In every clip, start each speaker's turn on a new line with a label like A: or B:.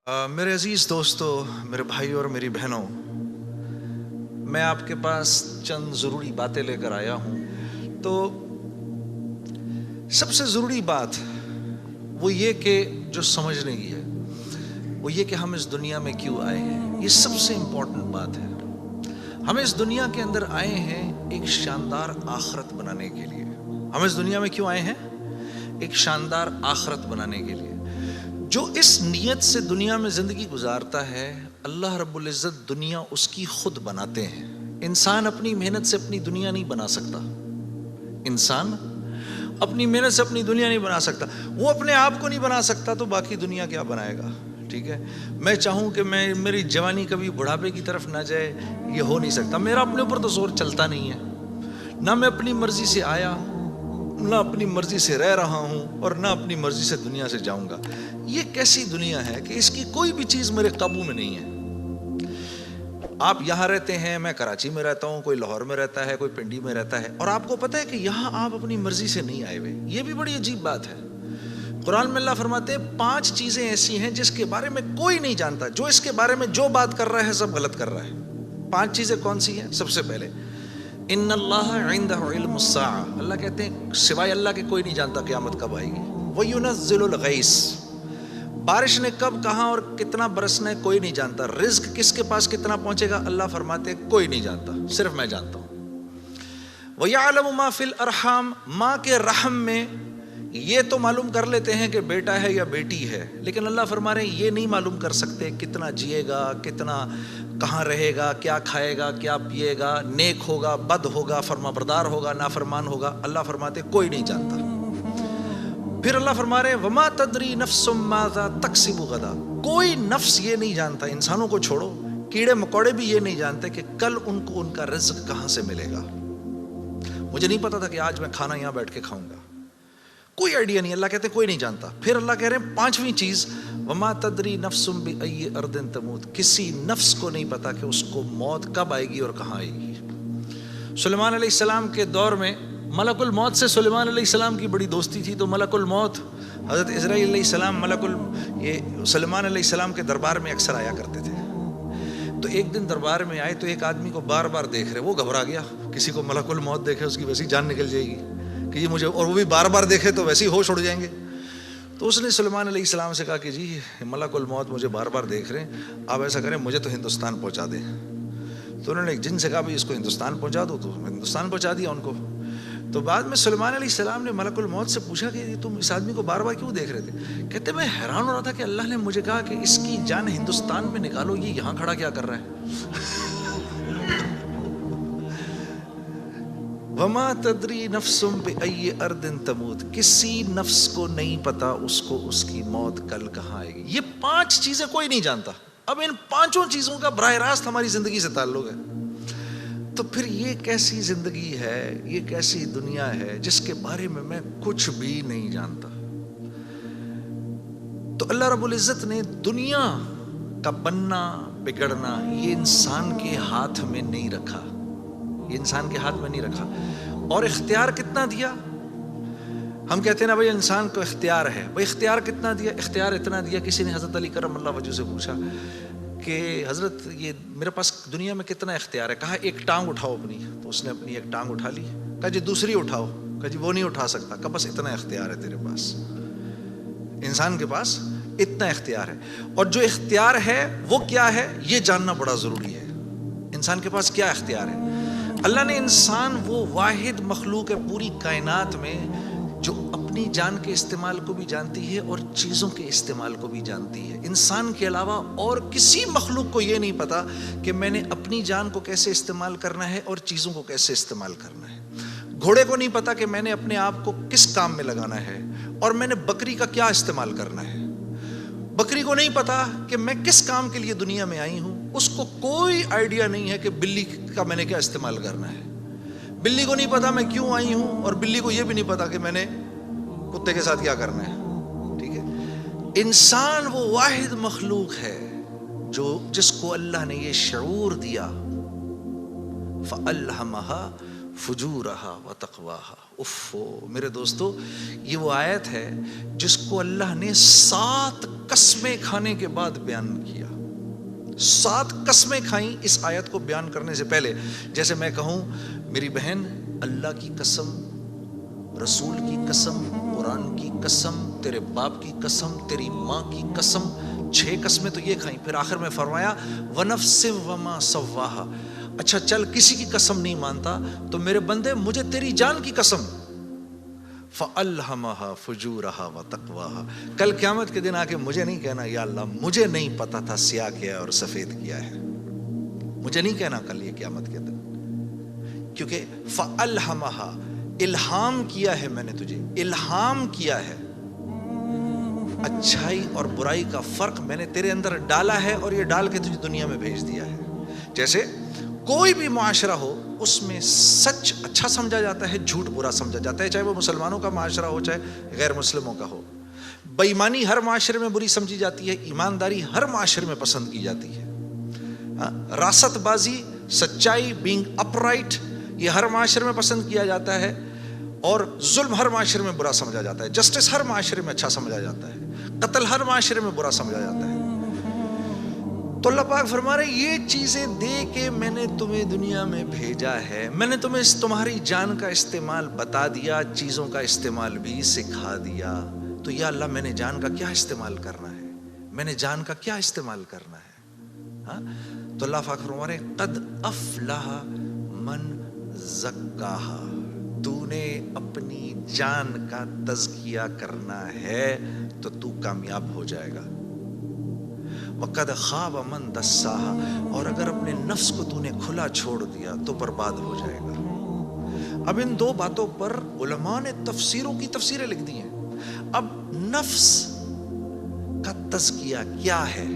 A: میرے عزیز دوستو، میرے بھائیوں اور میری بہنوں، میں آپ کے پاس چند ضروری باتیں لے کر آیا ہوں۔ تو سب سے ضروری بات وہ یہ کہ جو سمجھنے کی ہے وہ یہ کہ ہم اس دنیا میں کیوں آئے ہیں۔ یہ سب سے امپورٹنٹ بات ہے۔ ہم اس دنیا کے اندر آئے ہیں ایک شاندار آخرت بنانے کے لیے۔ ہم اس دنیا میں کیوں آئے ہیں؟ ایک شاندار آخرت بنانے کے لیے۔ جو اس نیت سے دنیا میں زندگی گزارتا ہے، اللہ رب العزت دنیا اس کی خود بناتے ہیں۔ انسان اپنی محنت سے اپنی دنیا نہیں بنا سکتا۔ انسان اپنی محنت سے اپنی دنیا نہیں بنا سکتا۔ وہ اپنے آپ کو نہیں بنا سکتا تو باقی دنیا کیا بنائے گا؟ ٹھیک ہے، میں چاہوں کہ میری جوانی کبھی بڑھاپے کی طرف نہ جائے، یہ ہو نہیں سکتا۔ میرا اپنے اوپر تو زور چلتا نہیں ہے۔ نہ میں اپنی مرضی سے آیا، نہ اپنی مرضی سے رہ رہا ہوں، اور نہ اپنی مرضی سے دنیا سے جاؤں گا۔ یہ کیسی دنیا ہے کہ اس کی کوئی بھی چیز میرے قابو میں نہیں ہے۔ آپ یہاں رہتے ہیں، میں کراچی میں رہتا ہوں، کوئی لاہور میں رہتا ہے، کوئی پنڈی میں رہتا ہے، اور آپ کو پتہ ہے کہ یہاں آپ اپنی مرضی سے نہیں آئے ہوئے۔ یہ بھی بڑی عجیب بات ہے۔ قرآن میں اللہ فرماتے ہیں 5 چیزیں ایسی ہیں جس کے بارے میں کوئی نہیں جانتا۔ جو اس کے بارے میں جو بات کر رہا ہے سب غلط کر رہا ہے۔ 5 چیزیں کون سی ہیں؟ سب سے پہلے ان اللہ عندہ علم الساعہ، اللہ کہتے ہیں سوائے اللہ کے کوئی نہیں جانتا قیامت کب آئے گی۔ وَيُنَزِّلُ الْغَيْثَ، بارش نے کب، کہاں اور کتنا برسنا ہے کوئی نہیں جانتا۔ رزق کس کے پاس کتنا پہنچے گا اللہ فرماتے ہیں کوئی نہیں جانتا، صرف میں جانتا ہوں۔ وَيَعْلَمُ مَا فِي الْأَرْحَامِ، ماں کے رحم میں یہ تو معلوم کر لیتے ہیں کہ بیٹا ہے یا بیٹی ہے، لیکن اللہ فرما رہے ہیں یہ نہیں معلوم کر سکتے کتنا جیے گا، کتنا کہاں رہے گا، کیا کھائے گا، کیا پیے گا، نیک ہوگا، بد ہوگا، فرما بردار ہوگا، نافرمان ہوگا۔ اللہ فرماتے کوئی نہیں جانتا۔ پھر اللہ فرما رہے ہیں وما تدری نفس ماذا تکسب غدا، کوئی نفس یہ نہیں جانتا، انسانوں کو چھوڑو، کیڑے مکوڑے بھی یہ نہیں جانتے کہ کل ان کو ان کا رزق کہاں سے ملے گا۔ مجھے نہیں پتا تھا کہ آج میں کھانا یہاں بیٹھ کے کھاؤں گا، کوئی آئیڈیا نہیں۔ اللہ کہتے ہیں کوئی نہیں جانتا۔ پھر اللہ کہہ رہے ہیں 5ویں چیز وما تدری نفس بأی ارض تموت، کسی نفس کو نہیں پتا کہ اس کو موت کب آئے گی اور کہاں آئے گی۔ سلیمان علیہ السلام کے دور میں ملک الموت سے سلیمان علیہ السلام کی بڑی دوستی تھی، تو ملک الموت حضرت اسرائیل علیہ السلام یہ سلیمان علیہ السلام کے دربار میں اکثر آیا کرتے تھے۔ تو ایک دن دربار میں آئے تو ایک آدمی کو بار بار دیکھ رہے، وہ گھبرا گیا۔ کسی کو ملک الموت دیکھے اس کی ویسی جان نکل جائے گی کہ یہ مجھے، اور وہ بھی بار بار دیکھے تو ویسے ہی ہوش اڑ جائیں گے۔ تو اس نے سلیمان علیہ السلام سے کہا کہ جی ملک الموت مجھے بار بار دیکھ رہے ہیں، آپ ایسا کریں مجھے تو ہندوستان پہنچا دیں۔ تو انہوں نے ایک جن سے کہا اس کو ہندوستان پہنچا دو، تو ہندوستان پہنچا دیا ان کو۔ تو بعد میں سلیمان علیہ السلام نے ملک الموت سے پوچھا کہ تم اس آدمی کو بار بار کیوں دیکھ رہے تھے؟ کہتے میں حیران ہو رہا تھا کہ اللہ نے مجھے کہا کہ اس کی جان ہندوستان میں نکالو، یہ یہاں کھڑا کیا کر رہا ہے؟ وما تدری نفس بأی ارض تموت، کسی نفس کو نہیں پتا اس کو اس کی موت کل کہاں آئے گی۔ یہ 5 چیزیں کوئی نہیں جانتا۔ اب ان 5 چیزوں کا براہ راست ہماری زندگی سے تعلق ہے۔ تو پھر یہ کیسی زندگی ہے، یہ کیسی دنیا ہے جس کے بارے میں کچھ بھی نہیں جانتا۔ تو اللہ رب العزت نے دنیا کا بننا بگڑنا یہ انسان کے ہاتھ میں نہیں رکھا، یہ انسان کے ہاتھ میں نہیں رکھا۔ اور اختیار کتنا دیا؟ ہم کہتے ہیں نا بھائی انسان کو اختیار ہے، بھائی اختیار کتنا دیا؟ اختیار اتنا دیا، کسی نے حضرت علی کرم اللہ وجہ سے پوچھا کہ حضرت یہ میرے پاس دنیا میں کتنا اختیار ہے؟ کہا ایک ٹانگ اٹھاؤ اپنی، تو اس نے اپنی ایک ٹانگ اٹھا لی۔ کہا جی دوسری اٹھاؤ، کہا جی وہ نہیں اٹھا سکتا۔ کہا بس اتنا اختیار ہے تیرے پاس، انسان کے پاس اتنا اختیار ہے۔ اور جو اختیار ہے وہ کیا ہے یہ جاننا بڑا ضروری ہے۔ انسان کے پاس کیا اختیار ہے؟ اللہ نے انسان وہ واحد مخلوق ہے پوری کائنات میں جو اپنی جان کے استعمال کو بھی جانتی ہے اور چیزوں کے استعمال کو بھی جانتی ہے۔ انسان کے علاوہ اور کسی مخلوق کو یہ نہیں پتا کہ میں نے اپنی جان کو کیسے استعمال کرنا ہے اور چیزوں کو کیسے استعمال کرنا ہے۔ گھوڑے کو نہیں پتا کہ میں نے اپنے آپ کو کس کام میں لگانا ہے اور میں نے بکری کا کیا استعمال کرنا ہے۔ بکری کو نہیں پتا کہ میں کس کام کے لیے دنیا میں آئی ہوں، اس کو کوئی آئیڈیا نہیں ہے کہ بلی کا میں نے کیا استعمال کرنا ہے۔ بلی کو نہیں پتا میں کیوں آئی ہوں، اور بلی کو یہ بھی نہیں پتا کہ میں نے کتے کے ساتھ کیا کرنا ہے۔ ٹھیک ہے، انسان وہ واحد مخلوق ہے جس کو اللہ نے یہ شعور دیا، فَأَلْهَمَهَا فُجُورَهَا وَتَقْوَاهَا، میرے دوستو، یہ وہ آیت ہے جس کو اللہ نے 7 قسمیں کھانے کے بعد بیان کیا. 7 قسمیں کھائیں اس آیت کو بیان کرنے سے پہلے. جیسے میں کہوں میری بہن اللہ کی قسم، رسول کی قسم، قرآن کی قسم، تیرے باپ کی قسم، تیری ماں کی قسم، 6 قسمیں تو یہ کھائیں. پھر آخر میں فرمایا وَنَفْسٍ وَمَا سَوَّاهَا. اچھا چل کسی کی قسم نہیں مانتا تو میرے بندے مجھے تیری جان کی قسم، فَأَلْهَمَهَا فُجُورَهَا وَتَقْوَاهَا. کل قیامت کے دن آ کے مجھے نہیں کہنا یا اللہ مجھے نہیں پتا تھا سیاہ کیا ہے اور سفید کیا ہے. مجھے نہیں کہنا کل یہ قیامت کے دن، کیونکہ فَأَلْهَمَهَا الہام کیا ہے، میں نے تجھے الہام کیا ہے. اچھائی اور برائی کا فرق میں نے تیرے اندر ڈالا ہے اور یہ ڈال کے تجھے دنیا میں بھیج دیا ہے. جیسے کوئی بھی معاشرہ ہو اس میں سچ اچھا سمجھا جاتا ہے، جھوٹ برا سمجھا جاتا ہے، چاہے وہ مسلمانوں کا معاشرہ ہو چاہے غیر مسلموں کا ہو. بے ایمانی ہر معاشرے میں بری سمجھی جاتی ہے، ایمانداری ہر معاشرے میں پسند کی جاتی ہے. راست بازی، سچائی، بینگ اپ رائٹ، یہ ہر معاشرے میں پسند کیا جاتا ہے. اور ظلم ہر معاشرے میں برا سمجھا جاتا ہے، جسٹس ہر معاشرے میں اچھا سمجھا جاتا ہے، قتل ہر معاشرے میں برا سمجھا جاتا ہے. تو اللہ پاک فرما رہے یہ چیزیں دے کے میں نے تمہیں دنیا میں بھیجا ہے، میں نے تمہیں تمہاری جان کا استعمال بتا دیا، چیزوں کا استعمال بھی سکھا دیا. تو یا اللہ میں نے جان کا کیا استعمال کرنا ہے، میں نے جان کا کیا استعمال کرنا ہے. تو اللہ پاک فرما رہے قد افلح من زکاہا. تو نے اپنی جان کا تزکیہ کرنا ہے تو تو کامیاب ہو جائے گا. وَقَدْ خَابَ مَنْ دَسَّاهَا. اور اگر اپنے نفس کو تو نے کھلا چھوڑ دیا تو برباد ہو جائے گا. اب ان 2 باتوں پر علماء نے تفسیروں کی تفسیریں لکھ دی ہیں. اب نفس کا تزکیہ کیا ہے؟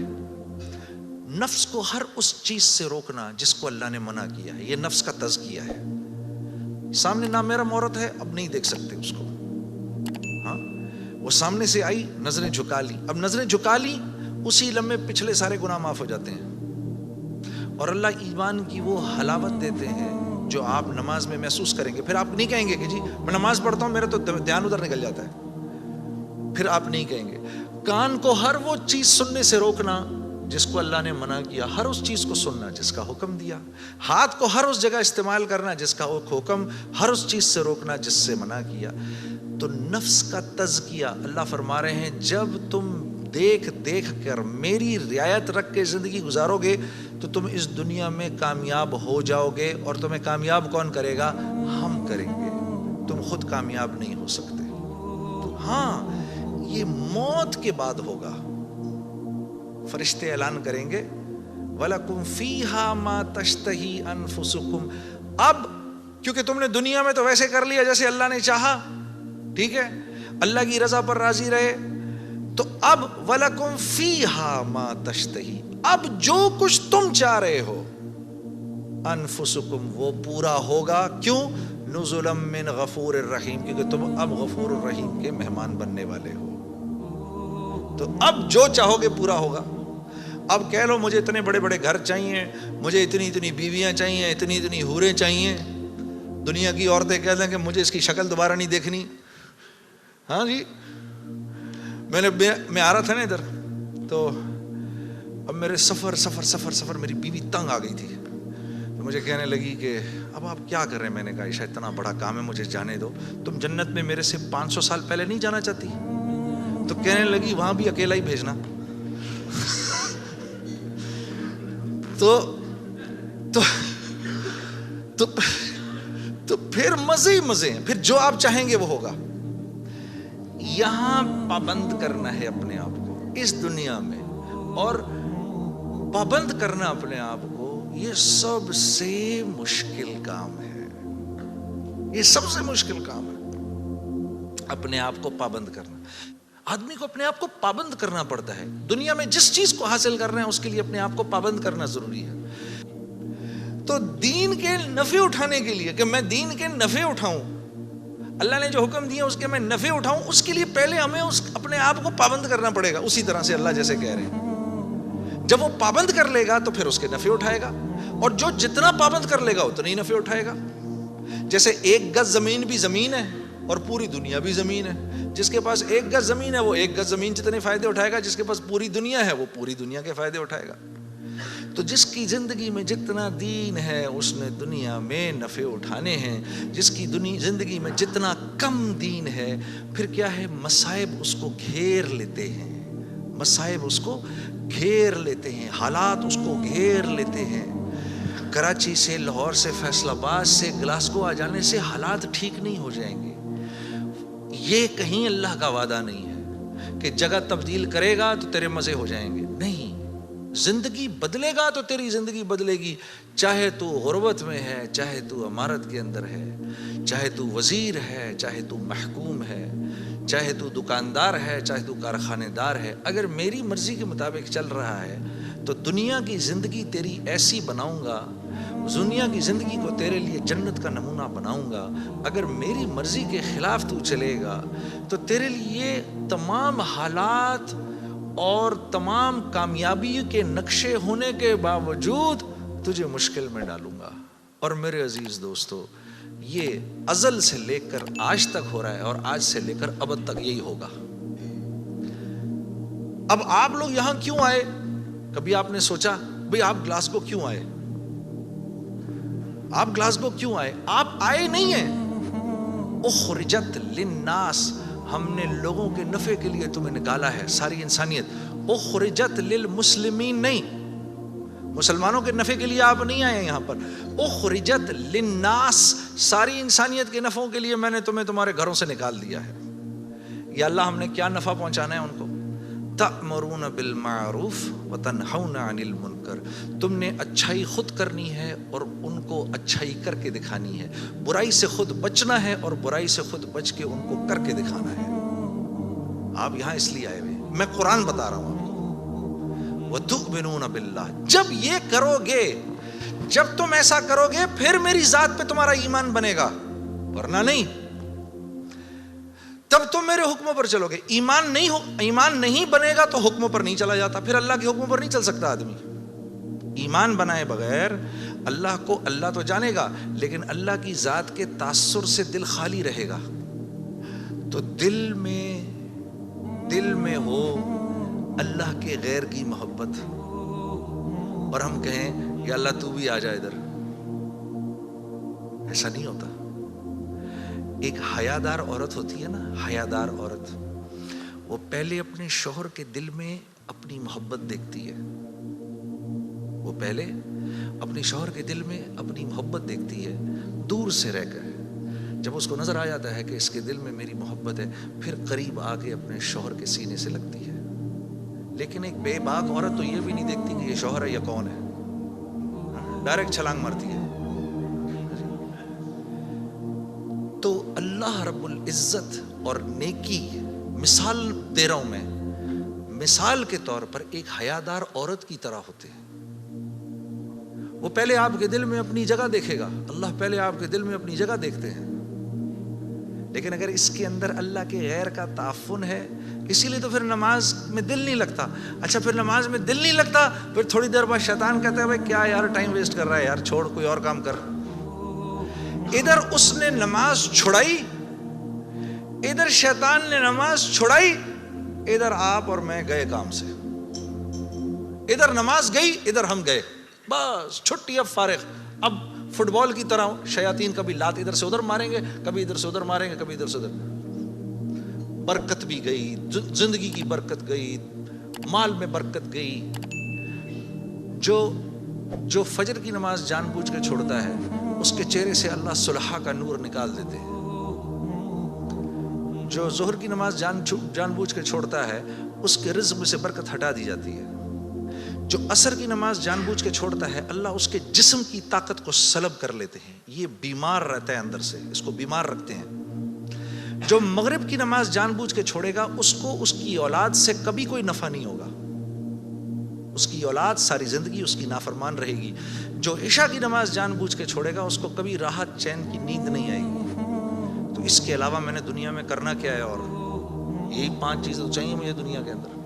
A: نفس کو ہر اس چیز سے روکنا جس کو اللہ نے منع کیا ہے، یہ نفس کا تزکیہ ہے. سامنے نامیرا عورت ہے، اب نہیں دیکھ سکتے اس کو. وہ سامنے سے آئی، نظریں جھکا لی. اب نظریں جھکا لی، اسی لمحے پچھلے سارے گناہ معاف ہو جاتے ہیں. اور اللہ ایمان کی وہ حلاوت دیتے ہیں جو آپ نماز میں محسوس کریں گے. پھر آپ نہیں کہیں گے کہ جی میں نماز پڑھتا ہوں میرا تو دھیان ادھر نکل جاتا ہے. پھر آپ نہیں کہیں گے. کان کو ہر وہ چیز سننے سے روکنا جس کو اللہ نے منع کیا، ہر اس چیز کو سننا جس کا حکم دیا. ہاتھ کو ہر اس جگہ استعمال کرنا جس کا حکم، ہر اس چیز سے روکنا جس سے منع کیا. تو نفس کا تزکیہ اللہ فرما رہے ہیں جب تم دیکھ کر میری رعایت رکھ کے زندگی گزارو گے تو تم اس دنیا میں کامیاب ہو جاؤ گے. اور تمہیں کامیاب کون کرے گا؟ ہم کریں گے. تم خود کامیاب نہیں ہو سکتے. ہاں یہ موت کے بعد ہوگا. فرشتے اعلان کریں گے وَلَكُمْ فِيهَا مَا تَشْتَهِي أَنفُسُكُمْ. اب کیونکہ تم نے دنیا میں تو ویسے کر لیا جیسے اللہ نے چاہا، ٹھیک ہے، اللہ کی رضا پر راضی رہے، تو اب وَلَكُمْ فِيهَا مَا تَشْتَهِي، اب جو کچھ تم چاہ رہے ہو انفسکم وہ پورا ہوگا. کیوں؟ نزلا من غفور الرحیم، کیونکہ تم اب غفور الرحیم کے مہمان بننے والے ہو. تو اب جو چاہو گے پورا ہوگا. اب کہہ لو مجھے اتنے بڑے بڑے گھر چاہیے، مجھے اتنی بیویاں چاہیے، اتنی حوریں چاہیے. دنیا کی عورتیں کہہ دیں کہ مجھے اس کی شکل دوبارہ نہیں دیکھنی. ہاں جی، میں آ رہا تھا نا ادھر، تو اب میرے سفر میری بیوی تنگ آ گئی تھی. تو مجھے کہنے لگی کہ اب آپ کیا کر رہے ہیں؟ میں نے کہا عائشہ اتنا بڑا کام ہے، مجھے جانے دو. تم جنت میں میرے سے 500 سال پہلے نہیں جانا چاہتی؟ تو کہنے لگی وہاں بھی اکیلا ہی بھیجنا. تو پھر مزے ہی مزے ہیں. پھر جو آپ چاہیں گے وہ ہوگا. یہاں پابند کرنا ہے اپنے آپ کو اس دنیا میں، اور پابند کرنا اپنے آپ کو یہ سب سے مشکل کام ہے. یہ سب سے مشکل کام ہے، اپنے آپ کو پابند کرنا. آدمی کو اپنے آپ کو پابند کرنا پڑتا ہے. دنیا میں جس چیز کو حاصل کر رہے ہیں اس کے لیے اپنے آپ کو پابند کرنا ضروری ہے. تو دین کے نفع اٹھانے کے لیے کہ میں دین کے نفع اٹھاؤں، اللہ نے جو حکم دیا اس کے میں نفع اٹھاؤں، اس کے لیے پہلے ہمیں اپنے آپ کو پابند کرنا پڑے گا. اسی طرح سے اللہ جیسے کہہ رہے ہیں جب وہ پابند کر لے گا تو پھر اس کے نفع اٹھائے گا، اور جو جتنا پابند کر لے گا اتنا ہی نفع اٹھائے گا. جیسے 1 گز زمین بھی زمین ہے، اور پوری دنیا بھی زمین ہے. جس کے پاس 1 گز زمین ہے وہ 1 گز زمین جتنے فائدے اٹھائے گا, جس کے پاس پوری دنیا ہے وہ پوری دنیا کے فائدے اٹھائے گا. تو جس کی زندگی میں جتنا دین ہے اس نے دنیا میں نفع اٹھانے ہیں, جس کی زندگی میں جتنا کم دین ہے پھر کیا ہے, مصائب اس کو گھیر لیتے ہیں, مصائب اس کو گھیر لیتے ہیں, حالات اس کو گھیر لیتے ہیں. کراچی سے, لاہور سے, فیصل آباد سے گلاسگو آ جانے سے حالات ٹھیک نہیں ہو جائیں گے. یہ کہیں اللہ کا وعدہ نہیں ہے کہ جگہ تبدیل کرے گا تو تیرے مزے ہو جائیں گے. نہیں, زندگی بدلے گا تو تیری زندگی بدلے گی. چاہے تو غربت میں ہے, چاہے تو امارت کے اندر ہے, چاہے تو وزیر ہے, چاہے تو محکوم ہے, چاہے تو دکاندار ہے, چاہے تو کارخانے دار ہے, اگر میری مرضی کے مطابق چل رہا ہے تو دنیا کی زندگی تیری ایسی بناؤں گا, دنیا کی زندگی کو تیرے لیے جنت کا نمونہ بناؤں گا. اگر میری مرضی کے خلاف تو چلے گا تو تیرے لیے تمام حالات اور تمام کامیابی کے نقشے ہونے کے باوجود تجھے مشکل میں ڈالوں گا. اور میرے عزیز دوستو, یہ ازل سے لے کر آج تک ہو رہا ہے اور آج سے لے کر ابد تک یہی ہوگا. اب آپ لوگ یہاں کیوں آئے؟ کبھی آپ نے سوچا بھئی آپ گلاسگو کیوں آئے؟ آپ گلاسگو کیوں آئے؟ آپ آئے نہیں ہیں. اخرجت للناس, ہم نے لوگوں کے نفع کے لیے تمہیں نکالا ہے, ساری انسانیت. اخرجت للمسلمین نہیں, مسلمانوں کے نفع کے لیے آپ نہیں آئے یہاں پر. اخرجت للناس, ساری انسانیت کے نفعوں کے لیے میں نے تمہیں تمہارے گھروں سے نکال دیا ہے. یا اللہ ہم نے کیا نفع پہنچانا ہے ان کو؟ تأمرون بالمعروف وتنہون عن المنکر, تم نے اچھائی خود کرنی ہے اور ان کو اچھائی کر کے دکھانی ہے. برائی سے خود بچنا ہے اور برائی سے خود بچ کے ان کو کر کے دکھانا ہے. آپ یہاں اس لیے آئے ہوئے, میں قرآن بتا رہا ہوں آپ کو. وتؤمنون باللہ, جب یہ کرو گے, جب تم ایسا کرو گے پھر میری ذات پہ تمہارا ایمان بنے گا, ورنہ نہیں. تب تم میرے حکموں پر چلو گے. ایمان نہیں بنے گا تو حکموں پر نہیں چلا جاتا, پھر اللہ کے حکموں پر نہیں چل سکتا آدمی. ایمان بنائے بغیر اللہ کو, اللہ تو جانے گا لیکن اللہ کی ذات کے تاثر سے دل خالی رہے گا. تو دل میں ہو اللہ کے غیر کی محبت, اور ہم کہیں کہ اللہ تو بھی آ جا ادھر, ایسا نہیں ہوتا. ایک حیادار عورت ہوتی ہے نا, حیادار عورت, وہ پہلے اپنے شوہر کے دل میں اپنی محبت دیکھتی ہے. وہ پہلے اپنے شوہر کے دل میں اپنی محبت دیکھتی ہے دور سے رہ کر. جب اس کو نظر آ جاتا ہے کہ اس کے دل میں میری محبت ہے, پھر قریب آ کے اپنے شوہر کے سینے سے لگتی ہے. لیکن ایک بے باک عورت تو یہ بھی نہیں دیکھتی کہ یہ شوہر ہے یا کون ہے, ڈائریکٹ چھلانگ مارتی ہے. تو اللہ رب العزت اور نیکی, مثال دے رہا ہوں میں, مثال کے طور پر ایک حیادار عورت کی طرح ہوتے ہیں. وہ پہلے آپ کے دل میں اپنی جگہ دیکھے گا, اللہ پہلے آپ کے دل میں اپنی جگہ دیکھتے ہیں. لیکن اگر اس کے اندر اللہ کے غیر کا تعفن ہے, اسی لیے تو پھر نماز میں دل نہیں لگتا. اچھا پھر نماز میں دل نہیں لگتا, پھر تھوڑی دیر بعد شیطان کہتا ہے بھائی کیا یار ٹائم ویسٹ کر رہا ہے یار, چھوڑ کوئی اور کام کر. ادھر اس نے نماز چھڑائی, ادھر شیطان نے نماز چھڑائی, ادھر آپ اور میں گئے کام سے. ادھر نماز گئی, ادھر ہم گئے, بس چھٹی, اب فارغ. اب فٹ بال کی طرح شیاطین کبھی لات ادھر سے ادھر ماریں گے, کبھی ادھر سے ادھر ماریں گے, کبھی ادھر سے ادھر. برکت بھی گئی, زندگی کی برکت گئی, مال میں برکت گئی. جو فجر کی نماز جان بوجھ کے چھوڑتا ہے اس کے چہرے سے اللہ صلحہ کا نور نکال دیتے ہیں. جو ظہر کی نماز جان بوجھ کے چھوڑتا ہے اس کے رزق میں سے برکت ہٹا دی جاتی ہے. جو عصر کی نماز جان بوجھ کے چھوڑتا ہے اللہ اس کے جسم کی طاقت کو سلب کر لیتے ہیں. یہ بیمار رہتا ہے اندر سے, اس کو بیمار رکھتے ہیں. جو مغرب کی نماز جان بوجھ کے چھوڑے گا اس کو اس کی اولاد سے کبھی کوئی نفع نہیں ہوگا, اس کی اولاد ساری زندگی اس کی نافرمان رہے گی. جو عشاء کی نماز جان بوجھ کے چھوڑے گا اس کو کبھی راحت چین کی نیند نہیں آئے گی. تو اس کے علاوہ میں نے دنیا میں کرنا کیا ہے, اور یہی 5 چیزیں چاہیے مجھے دنیا کے اندر.